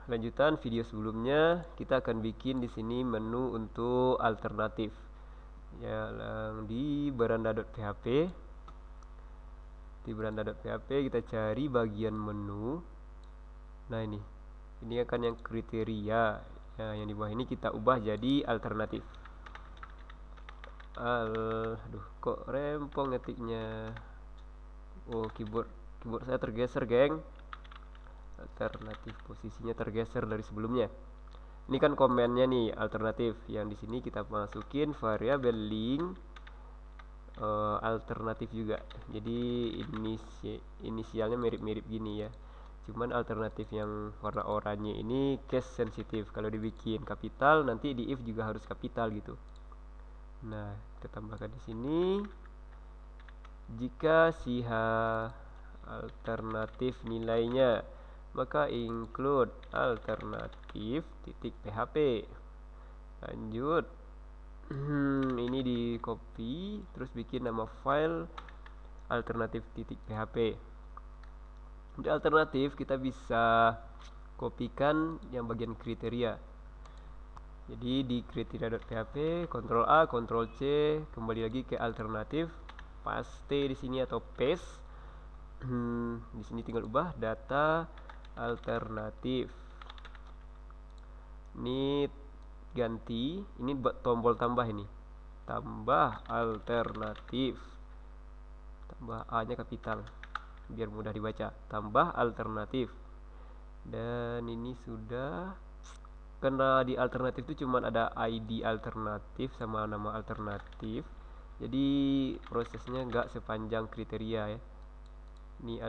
lanjutan video sebelumnya kita akan bikin di sini menu untuk alternatif yang di beranda.php. Di beranda.php kita cari bagian menu. Nah, ini akan yang kriteria. Nah, yang di bawah ini kita ubah jadi alternatif. Aduh, kok rempong ngetiknya. Oh, keyboard saya tergeser, geng. Alternatif posisinya tergeser dari sebelumnya. Ini kan komennya nih alternatif. Yang di sini kita masukin variabel link alternatif juga. Jadi inisialnya mirip-mirip gini ya. Cuman alternatif yang warna oranye ini case sensitif. Kalau dibikin kapital nanti di if juga harus kapital gitu. Nah, kita tambahkan di sini. Jika si H alternatif nilainya, maka include alternatif titik php. Lanjut. Ini di copy terus bikin nama file alternatif titik php. Di alternatif kita bisa kopikan yang bagian kriteria. Jadi di kriteria.php, Ctrl A, Ctrl C, kembali lagi ke alternatif, paste di sini atau paste. Di sini tinggal ubah data alternatif. Ini ganti, ini buat tombol tambah ini. Tambah alternatif. Tambah A-nya kapital biar mudah dibaca. Tambah alternatif. Dan ini sudah, karena di alternatif itu cuma ada ID alternatif sama nama alternatif, jadi prosesnya nggak sepanjang kriteria ya. Ini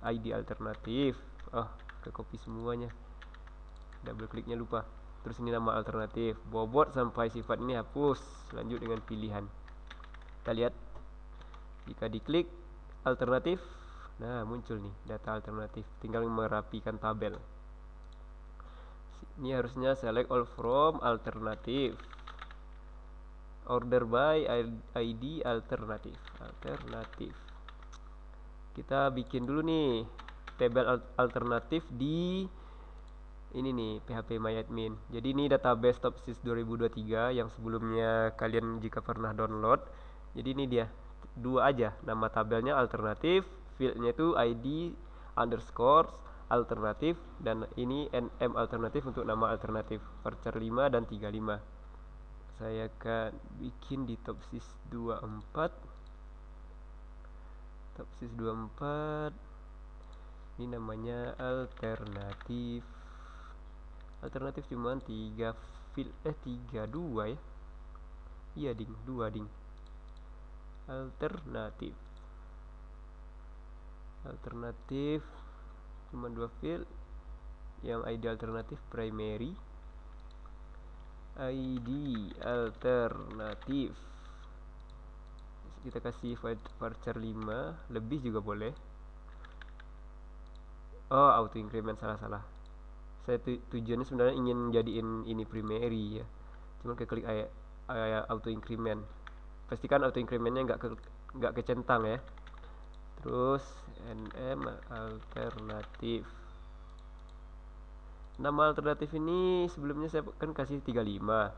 ID alternatif. Ke copy semuanya, double kliknya lupa. Terus ini nama alternatif, bobot sampai sifat ini hapus. Lanjut dengan pilihan. Kita lihat, jika diklik alternatif, nah muncul nih data alternatif. Tinggal merapikan tabel. Ini harusnya select all from alternatif, order by ID alternatif. Kita bikin dulu nih tabel alternatif di ini nih PHP MyAdmin. Jadi ini database Topsys 2023 yang sebelumnya kalian jika pernah download. Jadi ini dia, dua aja nama tabelnya alternatif, fieldnya itu ID underscore alternatif, dan ini nm alternatif untuk nama alternatif voucher 5 dan 35. Saya akan bikin di Topsys 24. Topsys 24 ini namanya alternatif. Alternatif cuma 3 field 2 ya. Iya ding, 2 ding. Alternatif cuma 2 field. Yang ID alternatif primary, ID alternatif kita kasih voucher 5, lebih juga boleh. Auto increment, salah. Saya tujuannya sebenarnya ingin jadiin ini primary ya, cuman klik auto increment. Pastikan auto incrementnya nggak kecentang ya. Terus nm alternatif. Nama alternatif ini sebelumnya saya kan kasih 35,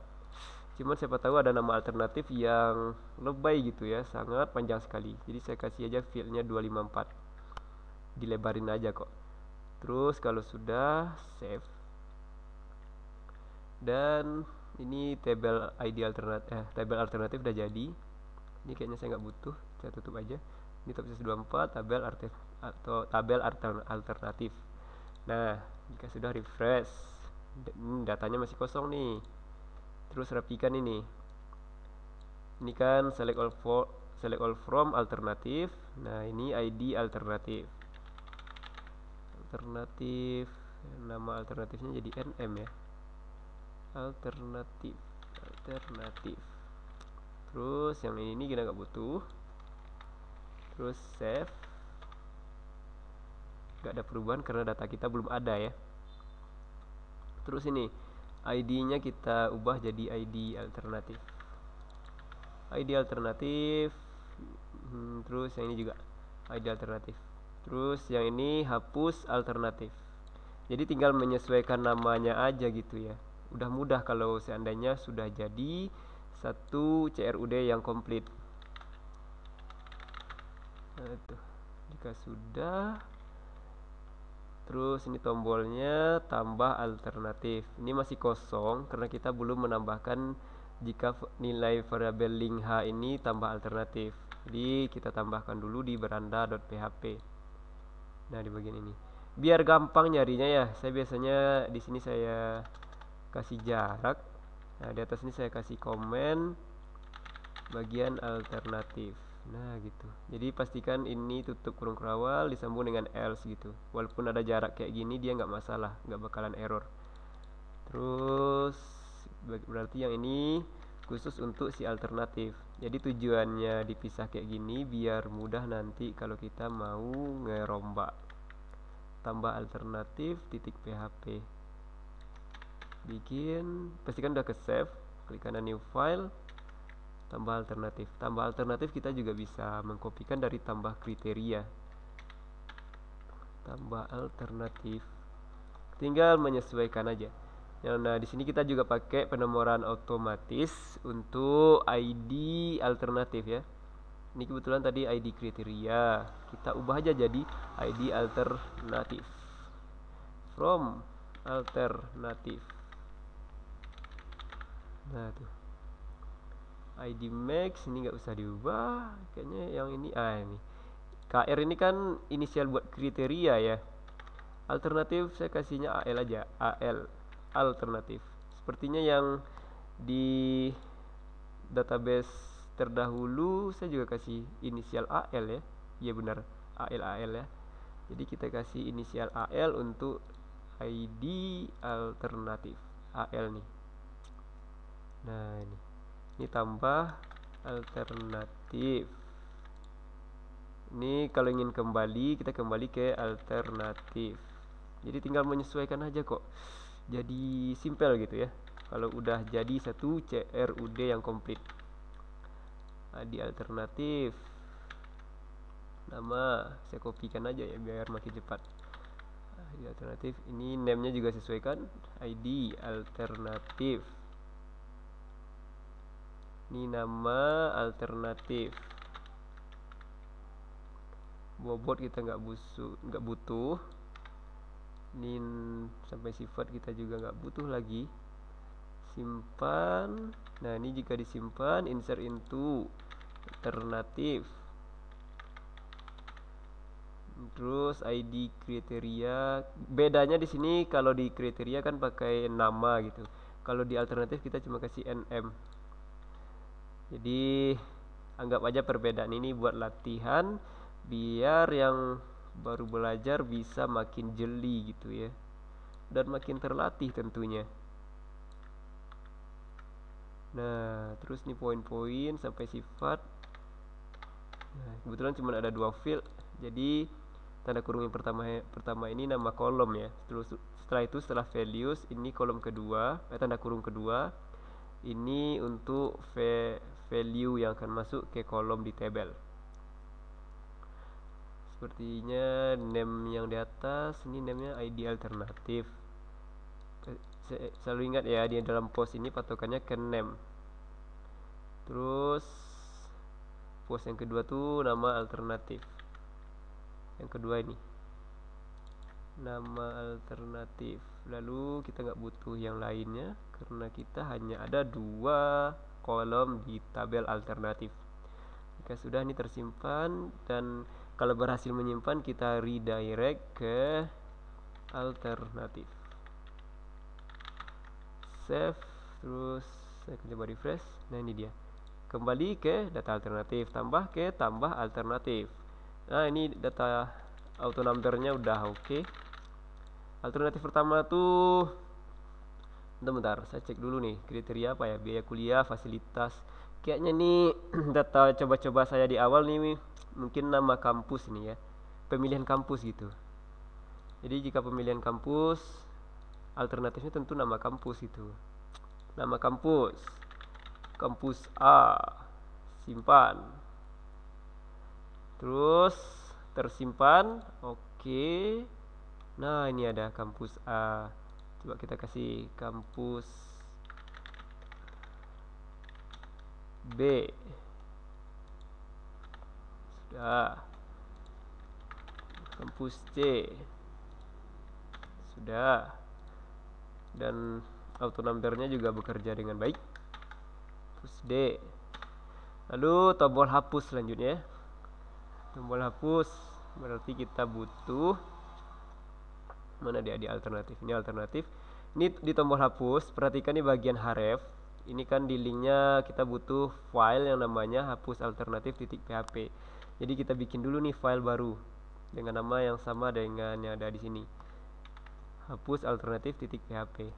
cuman siapa tahu ada nama alternatif yang lebay gitu ya, sangat panjang sekali. Jadi saya kasih aja fieldnya 254, dilebarin aja kok. Terus kalau sudah save, dan ini tabel ID alternatif, tabel alternatif udah jadi. Ini kayaknya saya nggak butuh, saya tutup aja. Ini Topsys 24 tabel alternatif. Nah, jika sudah refresh, datanya masih kosong nih. Terus rapikan ini. Ini kan select all from alternatif. Nah, ini ID alternatif. Nama alternatifnya jadi nm ya. Alternatif. Terus yang ini kita nggak butuh. Terus save. Nggak ada perubahan karena data kita belum ada ya. Terus ini ID-nya kita ubah jadi ID alternatif. Terus yang ini juga ID alternatif. Terus yang ini hapus alternatif. Jadi tinggal menyesuaikan namanya aja gitu ya. Udah mudah kalau seandainya sudah jadi satu CRUD yang komplit. Nah, itu. Jika sudah, terus ini tombolnya tambah alternatif. Ini masih kosong karena kita belum menambahkan jika nilai variabel link H ini tambah alternatif. Jadi kita tambahkan dulu di beranda.php. Nah, di bagian ini. Biar gampang nyarinya ya, saya biasanya di sini saya kasih jarak. Nah, di atas ini saya kasih komen bagian alternatif. Nah, gitu. Jadi pastikan ini tutup kurung kerawal disambung dengan else gitu. Walaupun ada jarak kayak gini dia nggak masalah, nggak bakalan error. Terus berarti yang ini khusus untuk si alternatif. Jadi tujuannya dipisah kayak gini biar mudah nanti kalau kita mau ngerombak. Tambah alternatif titik php, bikin, pastikan udah ke save, klik kanan new file, tambah alternatif kita juga bisa mengkopikan dari tambah kriteria, tambah alternatif, tinggal menyesuaikan aja. Nah, di sini kita juga pakai penomoran otomatis untuk ID alternatif ya. Ini kebetulan tadi ID kriteria, kita ubah aja jadi ID alternatif, from alternatif. Nah tuh ID max ini nggak usah diubah, kayaknya yang ini ini KR ini kan inisial buat kriteria ya. Alternatif saya kasihnya AL aja, AL alternatif. Sepertinya yang di database terdahulu saya juga kasih inisial AL ya. Iya benar, AL ya. Jadi kita kasih inisial AL untuk ID alternatif, AL nih. Nah, ini tambah alternatif. Ini kalau ingin kembali, kita kembali ke alternatif. Jadi tinggal menyesuaikan aja kok. Jadi simpel gitu ya. Kalau udah jadi satu CRUD yang komplit. Di alternatif. Nama saya kopikan aja ya biar makin cepat. Di alternatif ini name-nya juga sesuaikan, ID alternatif. Ini nama alternatif. Bobot kita nggak butuh. Ini sampai sifat kita juga nggak butuh lagi. Simpan. Nah, ini jika disimpan, insert into alternatif. Terus ID kriteria. Bedanya di sini kalau di kriteria kan pakai nama gitu. Kalau di alternatif kita cuma kasih NM. Jadi anggap aja perbedaan ini buat latihan biar yang baru belajar bisa makin jeli gitu ya, dan makin terlatih tentunya. Nah, terus nih poin-poin sampai sifat. Nah, kebetulan cuma ada 2 field, jadi tanda kurung yang pertama ini nama kolom ya. Setelah itu setelah values ini kolom kedua, tanda kurung kedua. Ini untuk value yang akan masuk ke kolom di tabel. Sepertinya name yang di atas ini namanya ID alternatif. Selalu ingat ya, di dalam post ini patokannya ke name. Terus post yang kedua tuh nama alternatif. Yang kedua ini nama alternatif. Lalu kita nggak butuh yang lainnya karena kita hanya ada 2 kolom di tabel alternatif. Jika sudah ini tersimpan, dan kalau berhasil menyimpan kita redirect ke alternatif. Save, terus saya akan coba refresh. Nah, ini dia. Kembali ke data alternatif, tambah ke tambah alternatif. Nah, ini data auto numbernya udah oke. Alternatif pertama tuh, bentar, saya cek dulu nih kriteria apa ya, biaya kuliah, fasilitas. Kayaknya nih data coba-coba saya di awal nih, mungkin nama kampus nih ya, pemilihan kampus gitu. Jadi jika pemilihan kampus, alternatifnya tentu nama kampus itu. Nama kampus, kampus A, simpan. Terus tersimpan, oke. Nah, ini ada kampus A. Coba kita kasih kampus B. Sudah. Kampus C. Sudah. Dan auto numbernya juga bekerja dengan baik. Kampus D. Lalu tombol hapus selanjutnya. Tombol hapus berarti kita butuh mana dia di alternatif. Ini alternatif. Ini di tombol hapus, perhatikan di bagian href. Ini kan di linknya kita butuh file yang namanya hapus alternatif.php. Jadi kita bikin dulu nih file baru dengan nama yang sama dengan yang ada di sini. Hapus alternatif.php.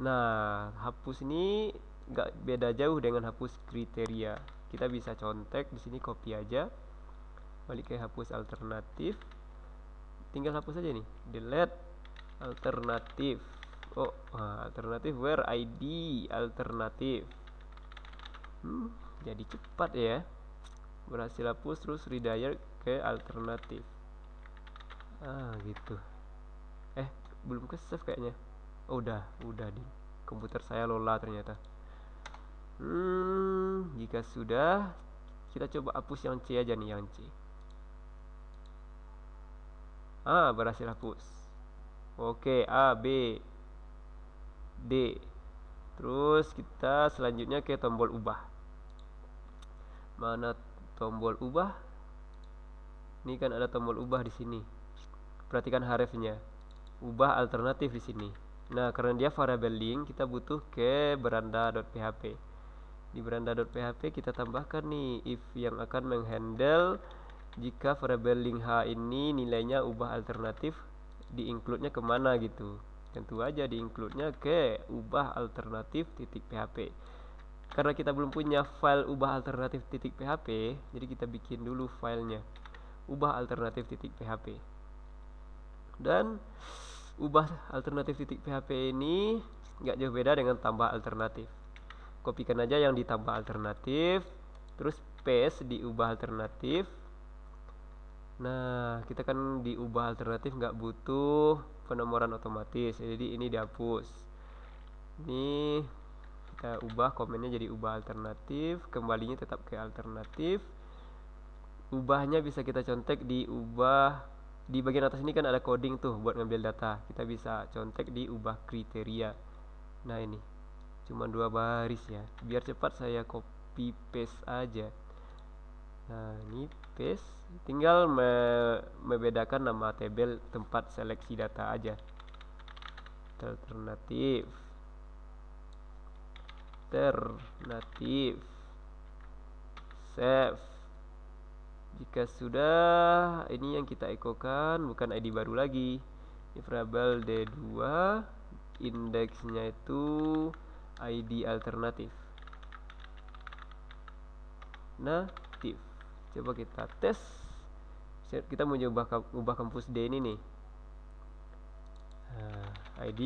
Nah, hapus ini nggak beda jauh dengan hapus kriteria. Kita bisa contek di sini, copy aja, balik ke hapus alternatif. Tinggal hapus aja nih, delete alternatif. Alternatif where id alternatif. Jadi cepat ya. Berhasil hapus, terus redirect ke alternatif. Gitu. Belum ke save kayaknya. Udah di komputer saya Lola ternyata. Jika sudah, kita coba hapus yang C aja nih, yang C. Berhasil hapus. Oke, A, B, D. Terus kita selanjutnya ke tombol ubah. Mana tombol ubah? Ini kan ada tombol ubah di sini. Perhatikan hrefnya. Ubah alternatif di sini. Nah, karena dia variable link, kita butuh ke beranda.php. Di beranda.php kita tambahkan nih if yang akan menghandle jika variable link H ini nilainya ubah alternatif, di-include-nya kemana gitu. Tentu aja di-include-nya ke ubah alternatif.php. Karena kita belum punya file ubah alternatif.php, jadi kita bikin dulu filenya ubah alternatif.php. Dan ubah alternatif.php ini nggak jauh beda dengan tambah alternatif. Kopikan aja yang ditambah alternatif, terus paste di ubah alternatif. Nah, kita kan di ubah alternatif nggak butuh penomoran otomatis, jadi ini dihapus. Ini kita ubah komennya jadi ubah alternatif, kembalinya tetap ke alternatif. Ubahnya bisa kita contek di ubah. Di bagian atas ini kan ada coding tuh buat ngambil data. Kita bisa contek di ubah kriteria. Nah, ini cuma 2 baris ya. Biar cepat saya copy paste aja. Nah, ini paste. Tinggal membedakan nama tabel tempat seleksi data aja. Alternatif. Save. Jika sudah, ini yang kita ekokan, bukan ID baru lagi. Ini variabel D2, indeksnya itu ID alternatif. Natif. Coba kita tes. Kita mau ubah kampus D ini nih. ID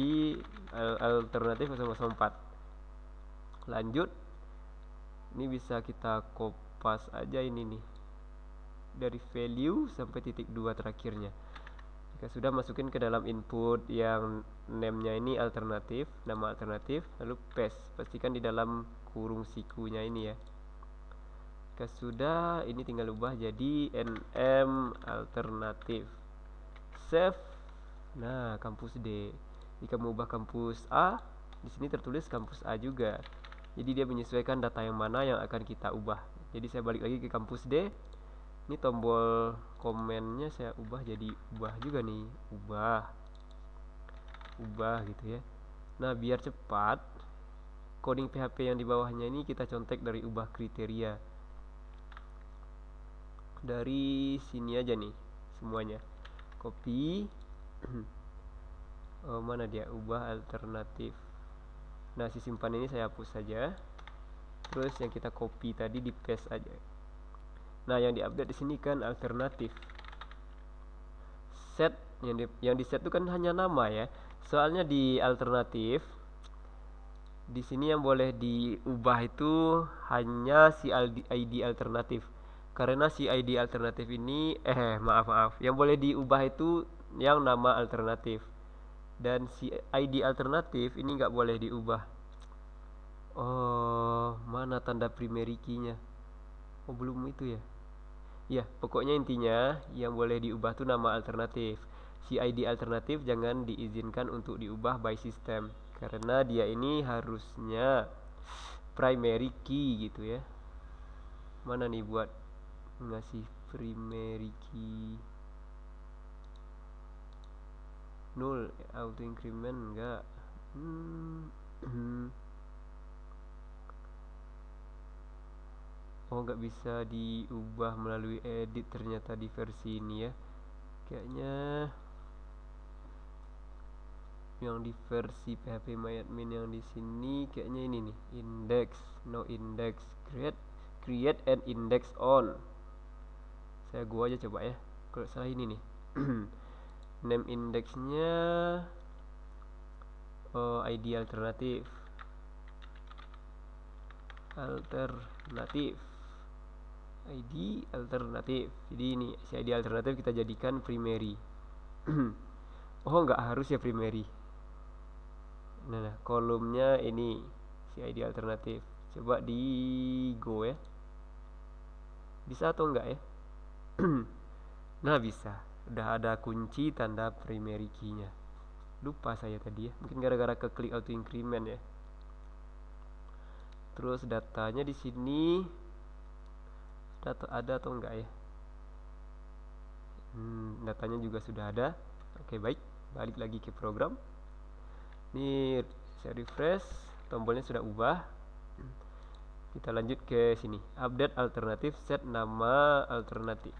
alternatif 004. Lanjut. Ini bisa kita kopas aja ini nih. Dari value sampai titik 2 terakhirnya. Jika sudah, masukin ke dalam input yang name-nya ini alternatif, nama alternatif, lalu paste. Pastikan di dalam kurung sikunya ini ya. Jika sudah, ini tinggal ubah jadi nm alternatif. Save. Nah, kampus D. Jika mau ubah kampus A, di sini tertulis kampus A juga. Jadi dia menyesuaikan data yang mana yang akan kita ubah. Jadi saya balik lagi ke kampus D. Ini tombol komennya saya ubah jadi ubah juga nih, ubah gitu ya. Nah, biar cepat, coding PHP yang di bawahnya ini kita contek dari ubah kriteria. Dari sini aja nih semuanya. Copy. Mana dia? Ubah alternatif. Nah, si simpan ini saya hapus saja. Terus yang kita copy tadi di paste aja. Nah, yang diupdate di sini kan alternatif. Set yang di set itu kan hanya nama ya. Soalnya di alternatif di sini yang boleh diubah itu hanya si ID alternatif. Karena si ID alternatif ini maaf. Yang boleh diubah itu yang nama alternatif. Dan si ID alternatif ini nggak boleh diubah. Oh, mana tanda primary key-nya? Oh, belum itu ya. Ya, pokoknya intinya yang boleh diubah tuh nama alternatif. Si ID alternatif jangan diizinkan untuk diubah by system, karena dia ini harusnya primary key gitu ya. Mana nih buat ngasih primary key? Null, auto increment enggak. Oh, nggak bisa diubah melalui edit ternyata di versi ini ya. Kayaknya yang di versi phpMyAdmin yang di sini kayaknya ini nih, index, no index, create an index on. Gua aja coba ya. Kalau salah ini nih. Name indexnya ID alternatif. ID alternatif. Jadi ini si ID alternatif kita jadikan primary. Oh, nggak harus ya primary. Nah, kolomnya ini si ID alternatif. Coba di go ya. Bisa atau enggak ya? Nah, bisa. Udah ada kunci tanda primary key-nya. Lupa saya tadi ya. Mungkin gara-gara keklik auto increment ya. Terus datanya di sini ada atau enggak ya? Datanya juga sudah ada. Oke, baik. Balik lagi ke program. Ini saya refresh, tombolnya sudah ubah. Kita lanjut ke sini, update alternatif, set nama alternatif.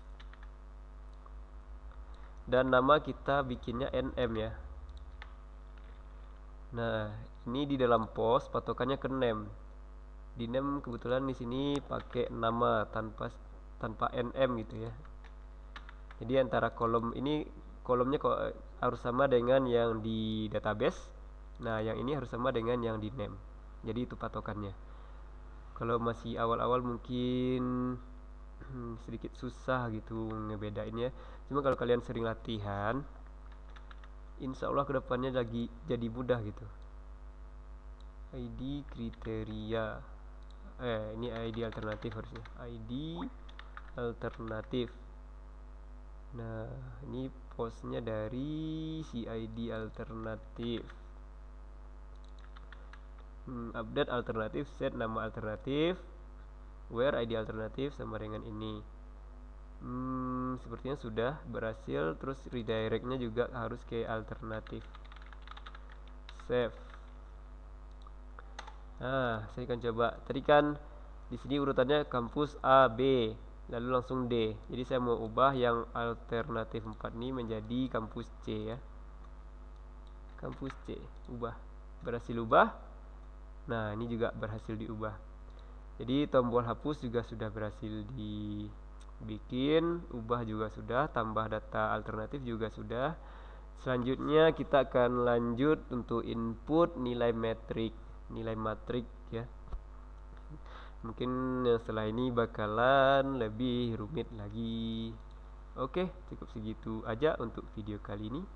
Dan nama kita bikinnya nm ya. Nah, ini di dalam post patokannya ke name. Di name kebetulan di sini pakai nama tanpa nm gitu ya. Jadi antara kolom ini, kolomnya kok harus sama dengan yang di database. Nah, yang ini harus sama dengan yang di name. Jadi itu patokannya. Kalau masih awal-awal mungkin sedikit susah gitu ngebedainnya. Cuma kalau kalian sering latihan, insya Allah kedepannya lagi jadi mudah gitu. ID kriteria. Ini ID alternatif harusnya. ID alternatif. Nah, ini postnya dari si ID alternatif. Update alternatif, set nama alternatif, where ID alternatif sama dengan ini. Sepertinya sudah berhasil. Terus redirectnya juga harus ke alternatif. Save. Nah, saya akan coba. Tadi kan di sini urutannya kampus A, B, lalu langsung D. Jadi saya mau ubah yang alternatif 4 ini menjadi kampus C ya. Kampus C, ubah. Berhasil ubah. Nah, ini juga berhasil diubah. Jadi tombol hapus juga sudah berhasil dibikin, ubah juga sudah, tambah data alternatif juga sudah. Selanjutnya kita akan lanjut untuk input nilai matrik ya. Mungkin setelah ini bakalan lebih rumit lagi. Oke, cukup segitu aja untuk video kali ini.